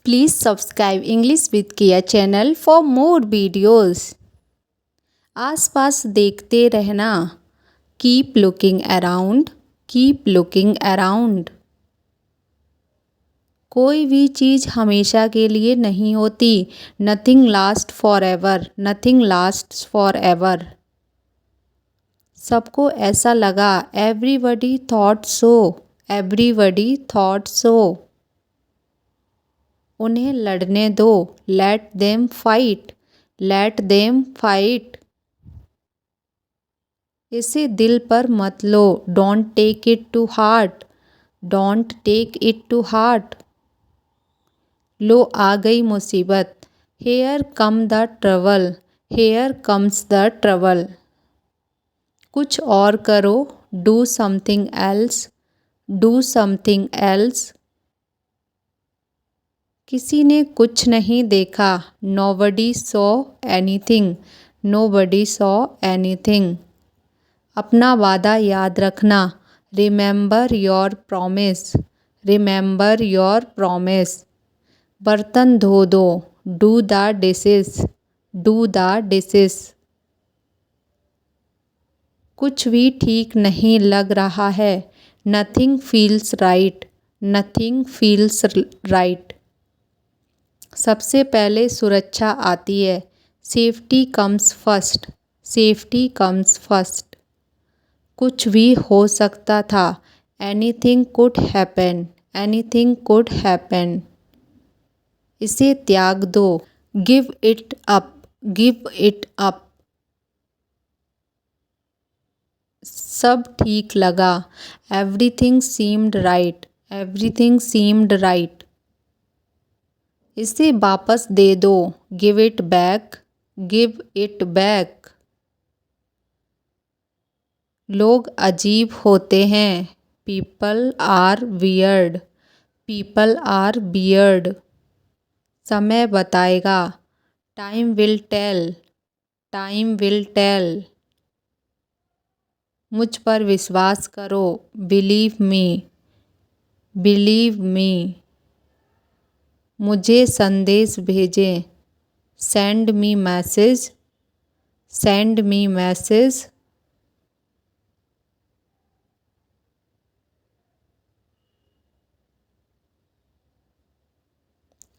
Please subscribe English with Kia channel for more videos. आसपास देखते रहना. Keep looking around. Keep looking around. कोई भी चीज़ हमेशा के लिए नहीं होती. Nothing lasts forever. Nothing lasts forever. सबको ऐसा लगा. Everybody thought so. Everybody thought so. उन्हें लड़ने दो. Let them fight. Let them fight. इसे दिल पर मत लो. Don't take it to heart. Don't take it to heart. लो आ गई मुसीबत. Here come the trouble. Here comes the trouble. कुछ और करो. Do something else. Do something else. किसी ने कुछ नहीं देखा. Nobody saw anything. Nobody saw anything. अपना वादा याद रखना. Remember your promise. Remember your promise. बर्तन धो दो. Do the dishes. Do the dishes. कुछ भी ठीक नहीं लग रहा है. Nothing feels right. Nothing feels right. सबसे पहले सुरक्षा आती है. Safety comes first. Safety comes first. कुछ भी हो सकता था. Anything could happen. Anything could happen. इसे त्याग दो. Give it up. Give it up. सब ठीक लगा. Everything seemed right. Everything seemed right. इसे वापस दे दो. Give it back. Give it back. लोग अजीब होते हैं. People are weird. People are weird. समय बताएगा. Time will tell. Time will tell. मुझ पर विश्वास करो. Believe me. Believe me. मुझे संदेश भेजें. Send me message. Send me message.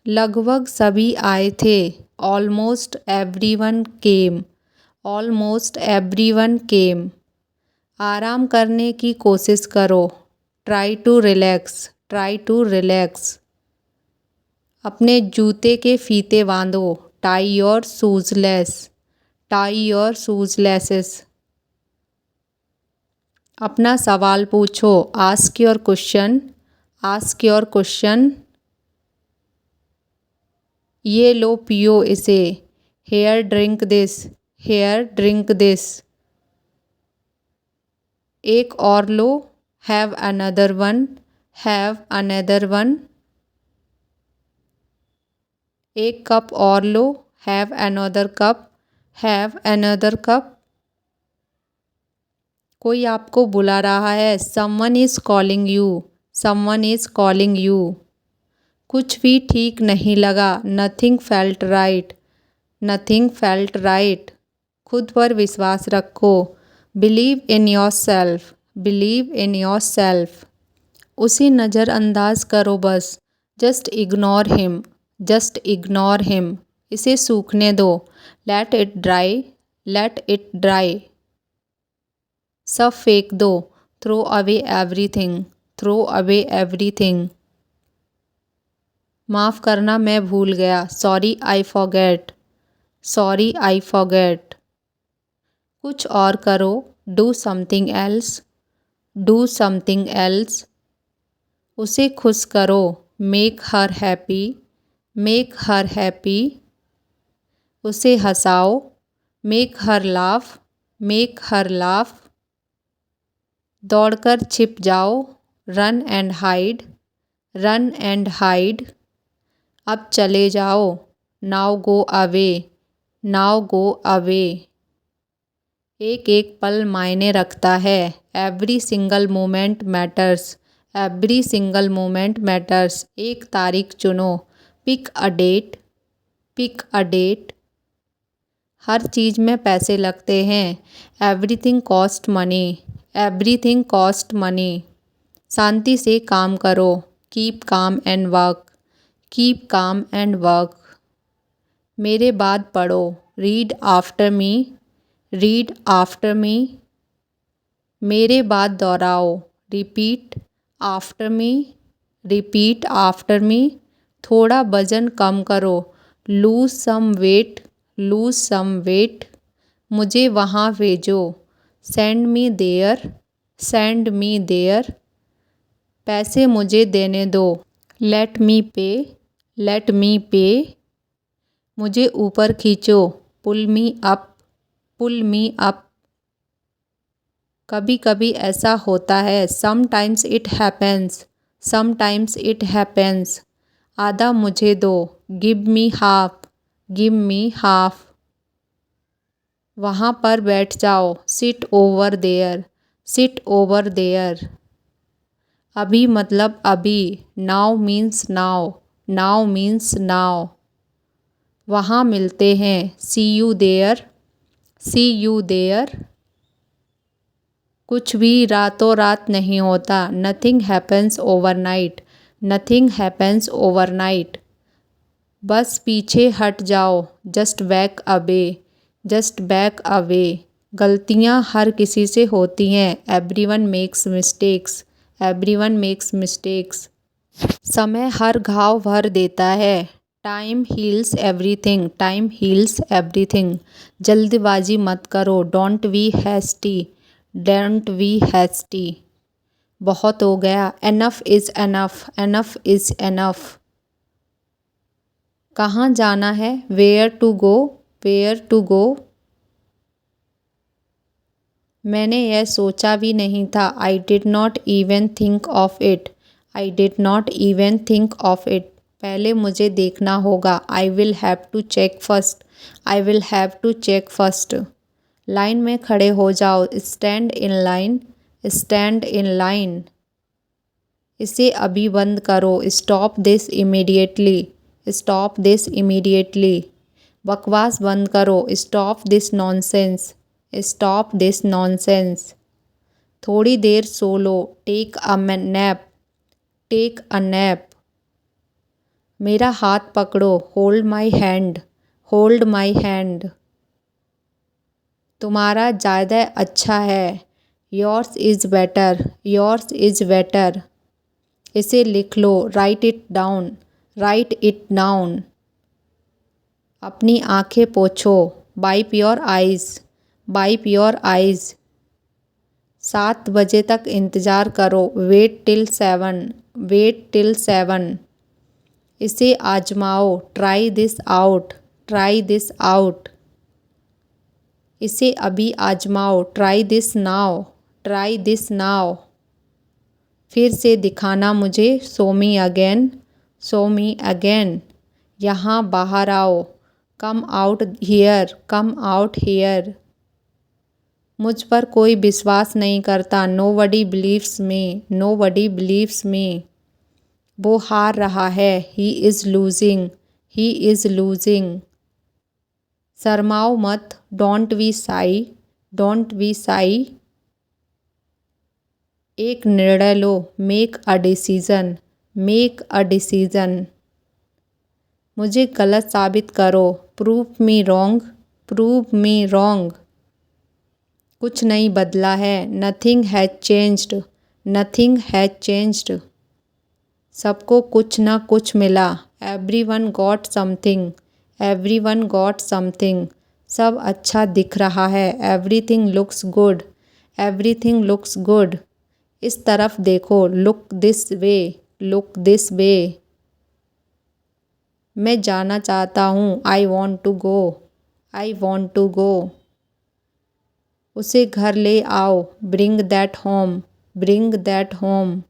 लगभग सभी आए थे. Almost everyone came. Almost everyone came. आराम करने की कोशिश करो. Try to relax. Try to relax. अपने जूते के फीते बांधो. Tie your shoes lace. Tie your shoes laces. अपना सवाल पूछो. Ask your question. Ask your question. ये लो पियो इसे. Here drink this. Here drink this. एक और लो. Have another one. Have another one. एक कप और लो. Have another cup. Have another cup. कोई आपको बुला रहा है. Someone is calling you. Someone is calling you. कुछ भी ठीक नहीं लगा. Nothing felt right. Nothing felt right. खुद पर विश्वास रखो. Believe in yourself. Believe in yourself. उसे नज़रअंदाज करो बस. Just ignore him. Just ignore him. इसे सूखने दो. Let it dry. Let it dry. सब फेंक दो. Throw away everything. Throw away everything. माफ़ करना मैं भूल गया. Sorry I forget. Sorry I forget. कुछ और करो. Do something else. Do something else. उसे खुश करो. Make her happy. Make her happy. उसे हंसाओ. Make her laugh. Make her laugh. दौड़कर छिप जाओ. Run and hide. Run and hide. अब चले जाओ. Now go away. Now go away. एक एक पल मायने रखता है. Every single moment matters. Every single moment matters. एक तारीख चुनो. Pick a date, pick a date. हर चीज़ में पैसे लगते हैं। Everything cost money, everything cost money. शांति से काम करो, keep calm and work, keep calm and work. मेरे बाद पढ़ो, read after me, read after me. मेरे बाद दोहराओ, repeat after me, repeat after me. थोड़ा वज़न कम करो, lose some weight, lose some weight. मुझे वहाँ भेजो, send me there, send me there. पैसे मुझे देने दो, लेट मी पे, लेट मी पे। मुझे ऊपर खींचो, पुल मी अप, पुल मी अप। कभी कभी ऐसा होता है, sometimes it happens, sometimes it happens. आधा मुझे दो, give me half, give me half. वहाँ पर बैठ जाओ, sit over there, sit over there. अभी मतलब अभी, now means now, now means now. वहाँ मिलते हैं, see you there, see you there. कुछ भी रातों रात नहीं होता, nothing happens overnight, nothing happens overnight. बस पीछे हट जाओ, just back away, just back away. गलतियाँ हर किसी से होती हैं, everyone makes mistakes, everyone makes mistakes. समय हर घाव भर देता है, time heals everything, time heals everything. जल्दबाजी मत करो, don't be hasty, don't be hasty. बहुत हो गया, enough is enough, enough is enough. कहाँ जाना है, where to go, where to go. मैंने यह सोचा भी नहीं था, I did not even think of it, I did not even think of it. पहले मुझे देखना होगा, I will have to check first, I will have to check first. Line में खड़े हो जाओ, stand in line, stand in line. इसे अभी बंद करो, stop this immediately, stop this immediately. बकवास बंद करो, stop this nonsense, stop this nonsense. थोड़ी देर सो लो, take a nap, take a nap. मेरा हाथ पकड़ो, hold my hand, hold my hand. तुम्हारा ज़्यादा अच्छा है, yours is better, yours is better. इसे लिख लो, write it down, write it down. अपनी आँखें पोंछो, wipe your eyes, wipe your eyes. 7 बजे तक इंतज़ार करो, वेट टिल 7, वेट टिल 7। इसे आजमाओ, try this out, try this out. इसे अभी आजमाओ, try this now, try this now. फिर से दिखाना मुझे, show me again, show me again. यहाँ बाहर आओ, come out here, come out here. मुझ पर कोई विश्वास नहीं करता, nobody believes me, nobody believes me. वो हार रहा है, he is losing, he is losing. शर्माओ मत, don't be shy, don't be शाई। एक निर्णय लो, make a decision, make a decision. मुझे गलत साबित करो, prove me wrong, prove me wrong. कुछ नहीं बदला है, nothing has changed, nothing has changed. सबको कुछ ना कुछ मिला, everyone got something, everyone got something. सब अच्छा दिख रहा है, everything looks good, everything looks good. इस तरफ देखो, look this way, look this way. मैं जाना चाहता हूँ, I want to go, I want to go. उसे घर ले आओ, bring that home, bring that home.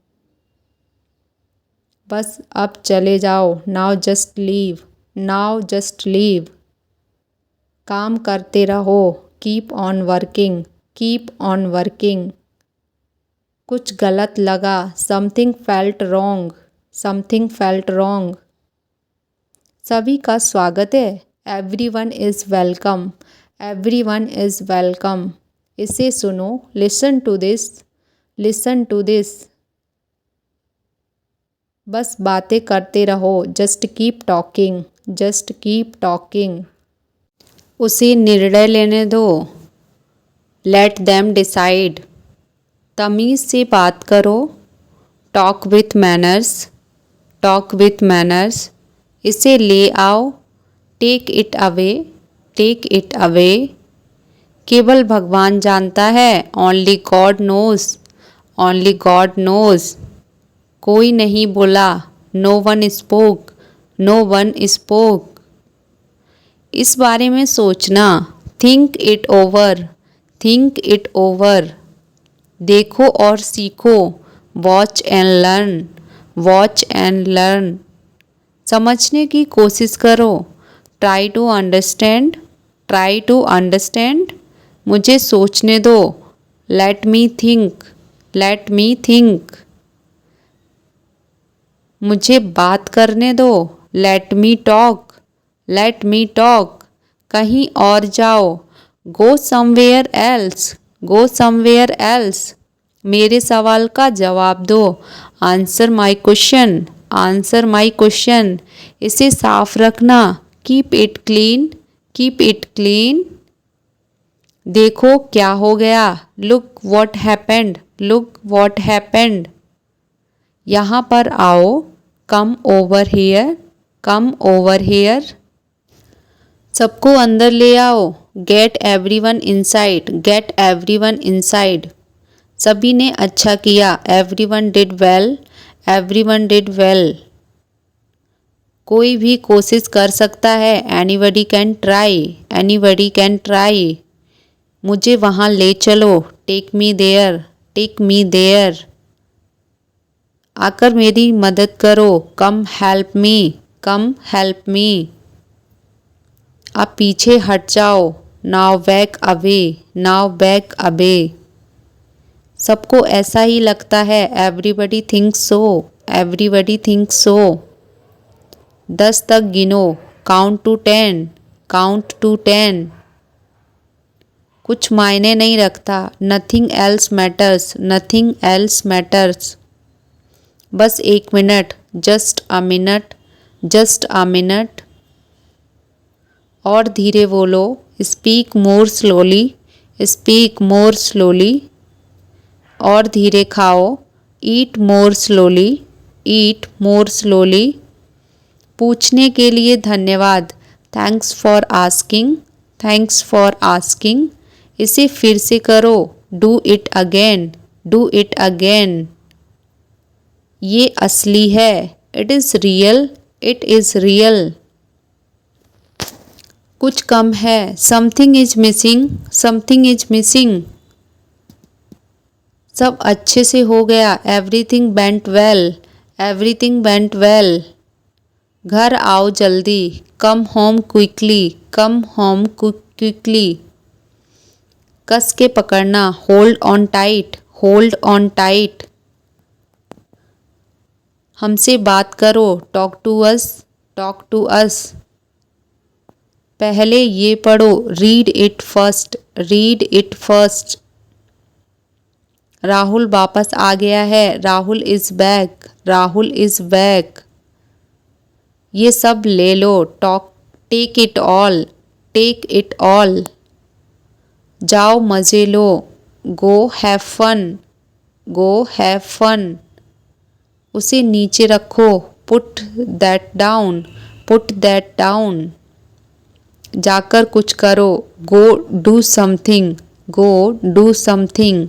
बस अब चले जाओ, now just leave, now just leave. काम करते रहो, keep on working, keep on working. कुछ गलत लगा, something felt wrong, something felt wrong. सभी का स्वागत है। Everyone is welcome. Everyone is welcome. इसे सुनो। Listen to this. Listen to this. बस बातें करते रहो। Just keep talking. Just keep talking. उसे निर्णय लेने दो। Let them decide. तमीज़ से बात करो। Talk with manners. Talk with manners. इसे ले आओ। Take it away. Take it away. केवल भगवान जानता है। Only God knows. Only God knows. कोई नहीं बोला। No one spoke. No one spoke. इस बारे में सोचना। Think it over. Think it over. देखो और सीखो। Watch and learn. Watch and learn. समझने की कोशिश करो। Try to understand. Try to understand. मुझे सोचने दो। Let me think. Let me think. मुझे बात करने दो। Let me talk. Let me talk. कहीं और जाओ। Go somewhere else. Go somewhere else. मेरे सवाल का जवाब दो। Answer my question. Answer my question. इसे साफ रखना। Keep it clean. Keep it clean. देखो क्या हो गया। Look what happened. Look what happened. यहाँ पर आओ। Come over here. Come over here. सबको अंदर ले आओ। Get everyone inside. Get everyone inside. सभी ने अच्छा किया। Everyone did well. Everyone did well. कोई भी कोशिश कर सकता है। Anybody can try. Anybody can try. मुझे वहाँ ले चलो। Take me there. Take me there. आकर मेरी मदद करो। Come help me. Come help me. अब पीछे हट जाओ। Now back away. Now back away. सबको ऐसा ही लगता है। एवरीबडी थिंक्स सो। Everybody thinks so. 10 तक गिनो। Count to 10। Count to 10। कुछ मायने नहीं रखता। Nothing else matters. Nothing else matters. बस 1 minute. Just a minute. Just a minute. और धीरे बोलो। Speak more slowly. Speak more slowly. और धीरे खाओ। Eat more slowly. Eat more slowly. पूछने के लिए धन्यवाद। Thanks for asking. Thanks for asking. इसे फिर से करो। Do it again. Do it again. ये असली है। It is real. It is real. कुछ कम है। Something is missing. Something is missing. सब अच्छे से हो गया। Everything went well. Everything went well. घर आओ जल्दी। Come home quickly. Come home quickly. कस के पकड़ना। Hold on tight. Hold on tight. हमसे बात करो। Talk to us. Talk to us. पहले ये पढ़ो। Read it first. Read it first. Rahul वापस आ गया है। Rahul is back. Rahul is back. ये सब ले लो। Talk take it all. Take it all. जाओ मज़े लो। Go have fun. Go have fun. उसे नीचे रखो। Put that down. Put that down. जाकर कुछ करो। Go do something. Go do something.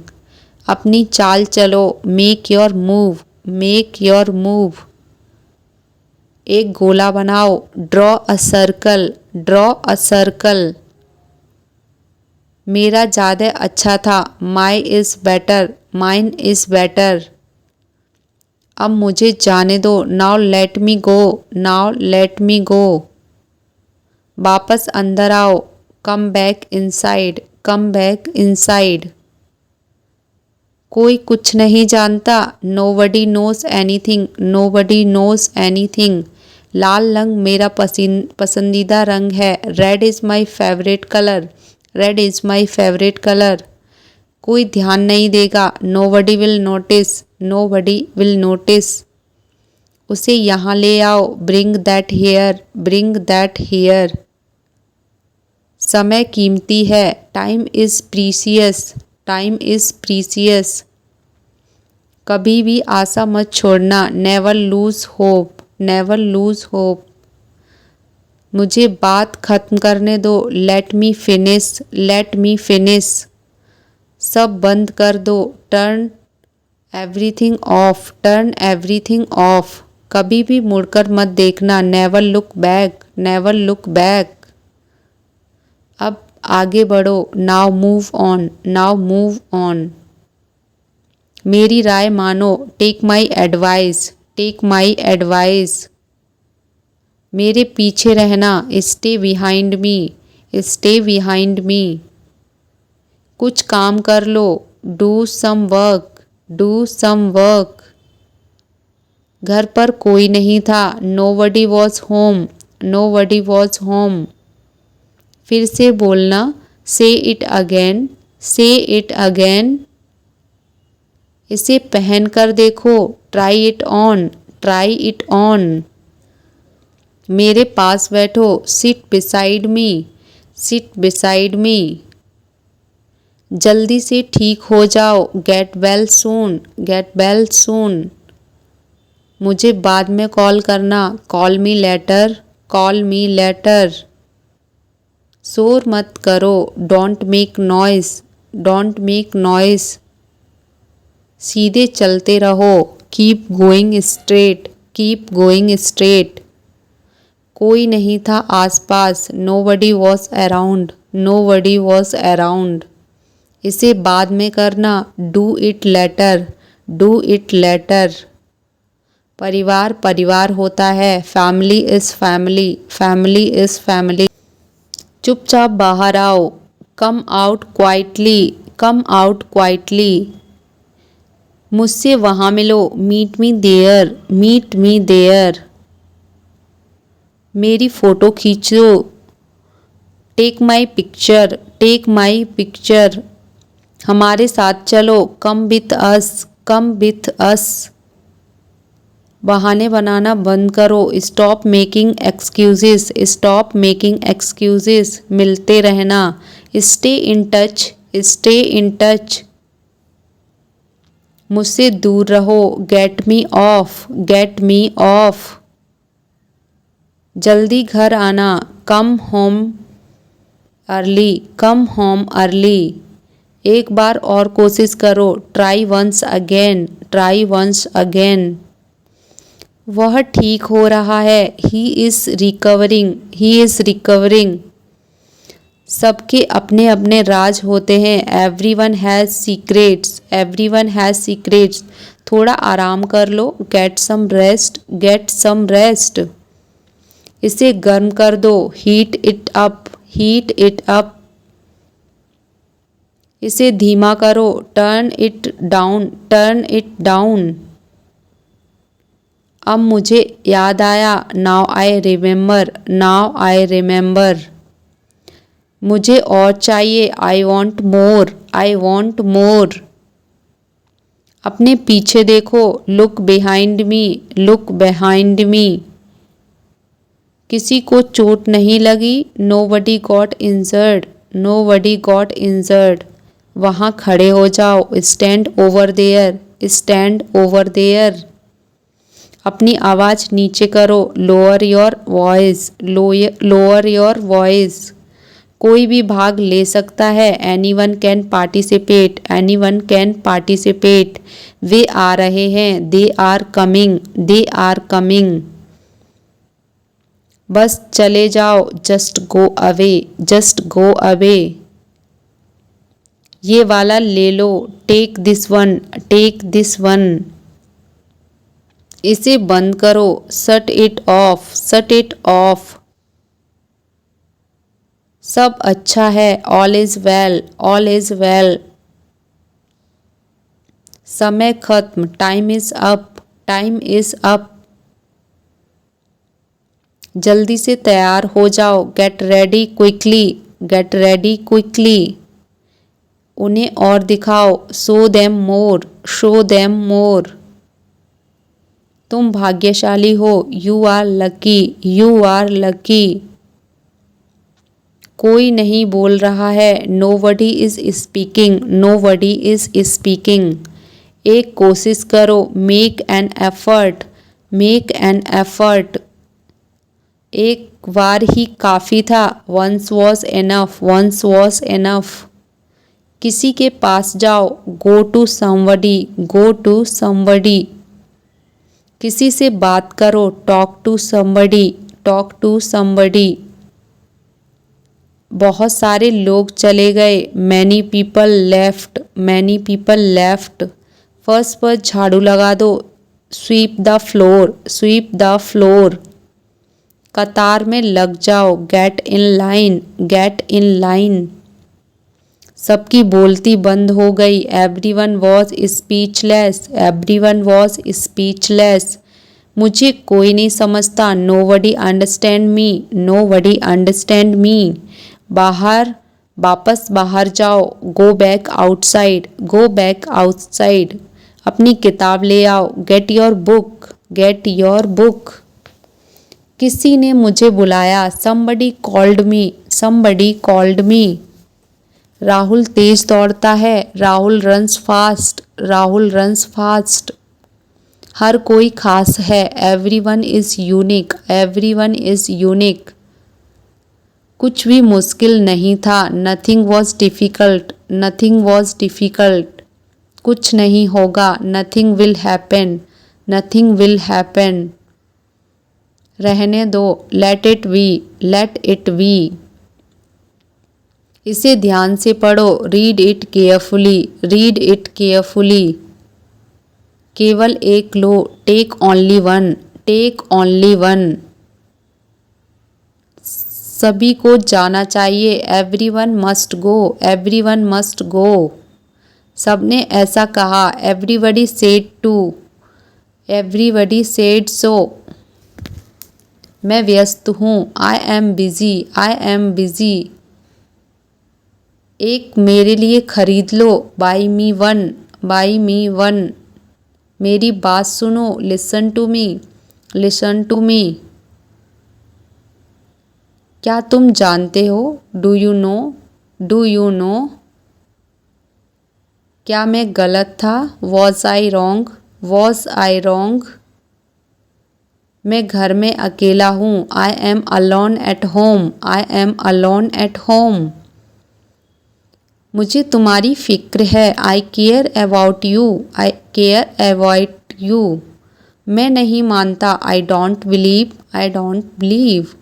अपनी चाल चलो। Make your move. Make your move. एक गोला बनाओ। Draw a circle. Draw a circle. मेरा ज़्यादा अच्छा था। My is better. Mine is better. अब मुझे जाने दो। Now let me go. Now let me go. वापस अंदर आओ। Come back inside. Come back inside. कोई कुछ नहीं जानता। Nobody knows anything. Nobody knows anything. लाल रंग मेरा पसंदीदा रंग है। Red is my favourite colour. Red is my favourite colour. कोई ध्यान नहीं देगा। Nobody will notice. Nobody will notice. उसे यहाँ ले आओ। Bring that here. Bring that here. समय कीमती है। Time is precious. Time is precious. कभी भी आशा मत छोड़ना। Never lose hope. Never lose hope. मुझे बात खत्म करने दो। Let me finish. Let me finish. सब बंद कर दो। Turn everything off. Turn everything off. कभी भी मुड़कर मत देखना। Never look back. Never look back. अब आगे बढ़ो। Now move on. Now move on. मेरी राय मानो। Take my advice. Take my advice. मेरे पीछे रहना। Stay behind me. Stay behind me. कुछ काम कर लो। Do some work. Do some work. घर पर कोई नहीं था। Nobody was home. Nobody was home. फिर से बोलना। Say it again. Say it again. इसे पहन कर देखो। Try it on. Try it on. मेरे पास बैठो। Sit beside me. Sit beside me. जल्दी से ठीक हो जाओ। Get well soon. Get well soon. मुझे बाद में कॉल करना। Call me later. Call me later. शोर मत करो। Don't make noise. Don't make noise. सीधे चलते रहो। Keep going straight. Keep going straight. कोई नहीं था आसपास। Nobody was around. Nobody was around. इसे बाद में करना। Do it later. Do it later. परिवार परिवार होता है। Family is family. Family is family. चुपचाप बाहर आओ। Come out quietly. Come out quietly. मुझसे वहाँ मिलो। Meet me there. Meet me there. मेरी फ़ोटो खींचो। Take my picture. Take my picture. हमारे साथ चलो। Come with us. Come with us. बहाने बनाना बंद करो। Stop making excuses. Stop making excuses. मिलते रहना। Stay in touch. Stay in touch. मुझसे दूर रहो। Get me off. Get me off. जल्दी घर आना। Come home early. Come home early. एक बार और कोशिश करो। Try once again. Try once again. वह ठीक हो रहा है। He is recovering. He is recovering. सबके अपने अपने राज होते हैं। Everyone has secrets. Everyone has secrets. थोड़ा आराम कर लो। Get some rest. Get some rest. इसे गर्म कर दो। Heat it up. Heat it up. इसे धीमा करो। Turn it down. Turn it down. अब मुझे याद आया। Now I remember. Now I remember. मुझे और चाहिए। I want more. I want मोर। अपने पीछे देखो। Look behind me. Look behind me. किसी को चोट नहीं लगी। Nobody got injured. Nobody got injured. वहाँ खड़े हो जाओ। Stand over there. Stand over there. अपनी आवाज़ नीचे करो। Lower your voice. Lower your voice. कोई भी भाग ले सकता है। Anyone can participate. Anyone can participate. वे आ रहे हैं। They are coming. They are coming. बस चले जाओ। Just go away. Just go away. ये वाला ले लो। Take this one. Take this one. इसे बंद करो। Shut it off. Shut it off. सब अच्छा है। All is well. All is well. समय खत्म। Time is up. Time is up. जल्दी से तैयार हो जाओ, get ready quickly, get ready quickly. उन्हें और दिखाओ, show them more, show them more. तुम भाग्यशाली हो, you are lucky, you are lucky. कोई नहीं बोल रहा है, nobody is speaking, nobody is speaking. एक कोशिश करो, make an effort, make an effort. एक बार ही काफ़ी था, once was enough, once was enough. किसी के पास जाओ, go to somebody, go to somebody. किसी से बात करो, talk to somebody, talk to somebody. बहुत सारे लोग चले गए, many people left, many people left. फर्श पर झाड़ू लगा दो, sweep the floor, sweep the floor. कतार में लग जाओ, get in line, get in line. सबकी बोलती बंद हो गई, everyone was speechless, everyone was speechless. मुझे कोई नहीं समझता, nobody understand me, nobody understand me. बाहर, वापस बाहर जाओ, go back outside, go back outside. अपनी किताब ले आओ, get your book, get your book. किसी ने मुझे बुलाया, somebody called me, somebody called me। Rahul तेज दौड़ता है, Rahul runs fast, Rahul runs fast. हर कोई खास है, everyone is unique, everyone is unique। कुछ भी मुश्किल नहीं था, nothing was difficult, nothing was difficult। कुछ नहीं होगा, nothing will happen, nothing will happen। रहने दो, let it be, let it be. इसे ध्यान से पढ़ो, read it carefully, read it carefully. केवल एक लो, take only one, take only one. सभी को जाना चाहिए, everyone must go, everyone must go. सबने ऐसा कहा, everybody said too, everybody said so. मैं व्यस्त हूँ, I am busy, I am busy. एक मेरे लिए खरीद लो, buy me one, buy me one. मेरी बात सुनो, listen to me, listen to me. क्या तुम जानते हो, do you know, do you know. क्या मैं गलत था, was I wrong, was I wrong. मैं घर में अकेला हूँ, I am alone at home, I am alone at home. मुझे तुम्हारी फिक्र है, I care about you, I care about you. मैं नहीं मानता, I don't believe, I don't believe.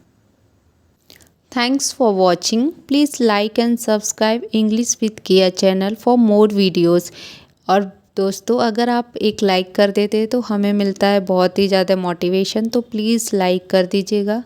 Thanks for watching. Please like and subscribe English with किया channel for more videos. और दोस्तों, अगर आप एक लाइक कर देते तो हमें मिलता है बहुत ही ज़्यादा मोटिवेशन, तो प्लीज़ लाइक कर दीजिएगा।